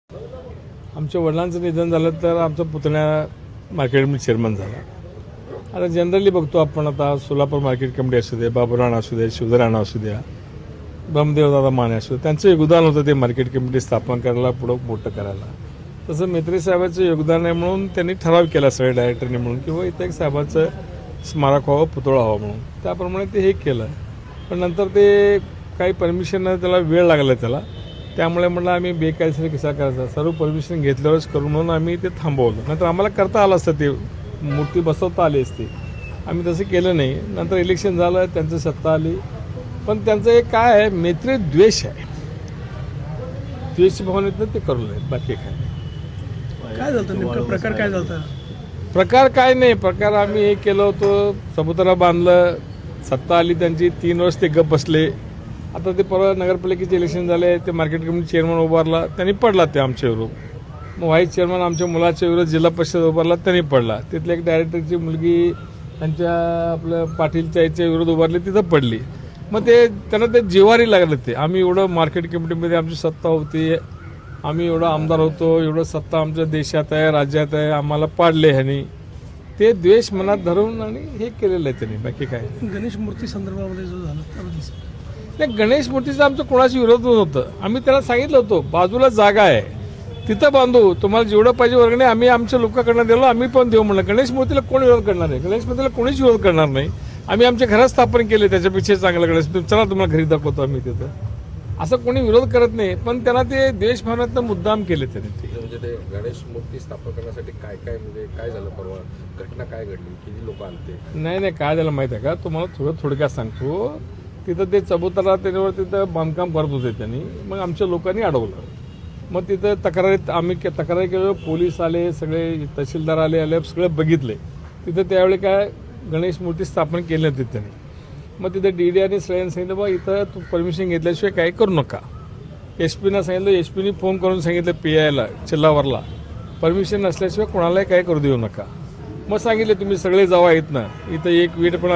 आमच्या वडिलांचं निधन झालं तर आमचा पुतण्या मार्केट कमिटी चेअरमन झाला. आता जनरली बघतो आपण आता सोलापूर मार्केट कमिटी असू दे, बाबुराणा असू दे, शिवधराणा असू द्या, ब्रह्मदेवदादा माने असू दे, त्यांचं योगदान होतं ते मार्केट कमिटी स्थापन करायला, पुढं मोठं करायला. तसं मेत्री साहेबांचं योगदान आहे म्हणून त्यांनी ठराव केला सगळ्या डायरेक्टरने म्हणून किंवा इथं एक साहेबांचं स्मारक व्हावं, पुतळा व्हावं म्हणून. त्याप्रमाणे ते हे केलं. पण नंतर ते काही परमिशन त्याला वेळ लागला त्याला, त्यामुळे म्हटलं आम्ही बेकायदेशीर कसा करायचा, सर्व परमिशन घेतल्यावरच करू म्हणून आम्ही ते थांबवलं. नंतर आम्हाला करता आलं असतं, ते मूर्ती बसवता आली असती, आम्ही तसं केलं नाही. नंतर इलेक्शन झालं, त्यांचं सत्ता आली. पण त्यांचं एक काय आहे, मैत्री द्वेष आहे, द्वेष भावनेतनं ते करू नये, बाकी काय झालं नेमका प्रकार काय झाला? प्रकार काय नाही. प्रकार आम्ही हे केलं होतं, चबुतरा बांधलं, सत्ता आली त्यांची, 3 वर्ष ते गप बसले. आता ते परवा नगरपालिकेचे इलेक्शन झाले, ते मार्केट कमिटी चेअरमन उभारला, त्यांनी पडला ते आमच्या विरोध. मग व्हाईस चेअरमन आमच्या मुलाच्या विरोध जिल्हा परिषद उभारला, त्यांनी पडला. तिथल्या एक डायरेक्टरची मुलगी त्यांच्या आपल्या पाटीलच्या याच्या विरोध उभारली, तिथं पडली. मग ते त्यांना ते जिव्हारी लागलं. ते आम्ही एवढं मार्केट कमिटीमध्ये आमची सत्ता होती, आम्ही एवढं आमदार होतो, एवढं सत्ता आमच्या देशात आहे, राज्यात आहे, आम्हाला पाडले ह्यानी. ते द्वेष मनात धरून आणि हे केलेलं आहे त्यांनी, बाकी काय. गणेश मूर्ती संदर्भामध्ये जो झाला त्याबद्दल नाही, गणेश मूर्तीचं आमचं कोणाशी विरोध होतं. आम्ही त्याला सांगितलं होतं बाजूला जागा आहे, तिथं बांधू, तुम्हाला जेवढं पाहिजे वर्गणी आम्ही आमच्या लोकांकडनं दिलो, आम्ही पण देऊ म्हणलं. गणेश मूर्तीला कोण विरोध करणार आहे? गणेश मूर्तीला कोणीच विरोध करणार नाही. आम्ही आमच्या घरात स्थापन केले, त्याच्यापेक्षा चांगलं गणेश मूर्ती, चला तुम्हाला घरी दाखवतो आम्ही तिथं. असं कोणी विरोध करत नाही. पण त्यांना ते देशभावनातनं मुद्दाम केले त्यांनी. ते म्हणजे ते गणेश मूर्ती स्थापन करण्यासाठी काय काय म्हणजे काय झालं, परवा घटना काय घडली, किती लोक आलते? नाही, काय झालं माहिती आहे का, तुम्हाला थोडक्यात सांगतो. तिथं ते चबुतरा त्याच्यावर तिथं बांधकाम करत होते त्यांनी. मग आमच्या लोकांनी अडवलं. मग तिथं तक्रारी केलं, पोलीस आले, सगळे तहसीलदार आले, सगळे बघितले. तिथं त्यावेळी काय गणेश मूर्ती स्थापन केली नव्हती त्यांनी. मग तिथं DD आणि सगळ्यांनी सांगितलं, बा इथं तू परमिशन घेतल्याशिवाय काही करू नका. SP सांगितलं, SP फोन करून सांगितलं PIला चिल्लावरला, परमिशन नसल्याशिवाय कोणालाही काही करू देऊ नका. मग सांगितलं तुम्ही सगळे जावा इथनं, इथं एक वीट पण आम्ही